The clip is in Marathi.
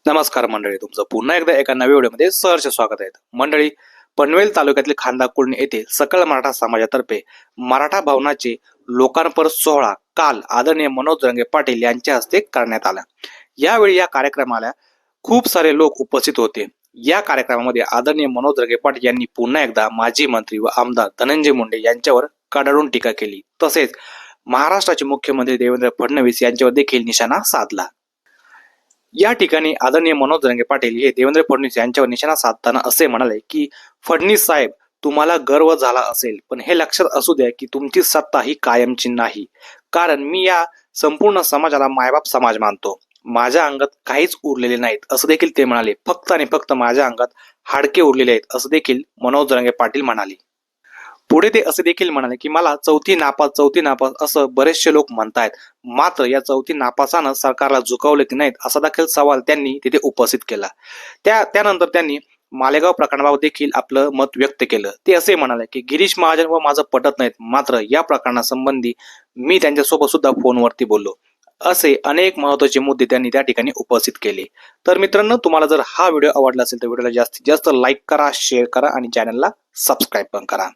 नमस्कार मंडळी, तुमचं पुन्हा एकदा एका नव्या व्हिडिओमध्ये सहर्ष स्वागत आहे. मंडळी, पनवेल तालुक्यातील खांदा कुळणी येथे सकल मराठा समाजातर्फे मराठा भवनाचे लोकार्पण सोहळा काल आदरणीय मनोज जरांगे पाटील यांच्या हस्ते करण्यात आला. यावेळी या कार्यक्रमाला खूप सारे लोक उपस्थित होते. या कार्यक्रमामध्ये आदरणीय मनोज जरांगे पाटील यांनी पुन्हा एकदा माजी मंत्री व आमदार धनंजय मुंडे यांच्यावर कडाडून टीका केली. तसेच महाराष्ट्राचे मुख्यमंत्री देवेंद्र फडणवीस यांच्यावर देखील निशाणा साधला. या ठिकाणी आदरणीय मनोज जरांगे पाटील हे देवेंद्र फडणवीस यांच्यावर निशाणा साधताना असे म्हणाले की फडणवीस साहेब, तुम्हाला गर्व झाला असेल, पण हे लक्षात असू द्या की तुमची सत्ता ही कायमची नाही. कारण मी या संपूर्ण समाजाला मायबाप समाज मानतो. माझ्या अंगात काहीच उरलेले नाहीत असं देखील ते म्हणाले. फक्त आणि फक्त माझ्या अंगात हाडके उरलेले आहेत असं देखील मनोज जरांगे पाटील म्हणाले. पुढे ते असे देखील म्हणाले की मला चौथी नापास असं बरेचसे लोक म्हणतायत, मात्र या चौथी नापासानं सरकारला झुकवले की नाहीत असा देखील सवाल त्यांनी तिथे उपस्थित केला. त्यानंतर त्यांनी मालेगाव प्रकरणाबाबत देखील आपलं मत व्यक्त केलं. ते असे म्हणाले की गिरीश महाजन व माझं पटत नाहीत, मात्र या प्रकरणासंबंधी मी त्यांच्यासोबत सुद्धा फोनवरती बोललो. असे अनेक महत्त्वाचे मुद्दे त्यांनी त्या ठिकाणी उपस्थित केले. तर मित्रांनो, तुम्हाला जर हा व्हिडिओ आवडला असेल तर व्हिडिओला जास्तीत जास्त लाईक करा, शेअर करा आणि चॅनलला सबस्क्राईब पण करा.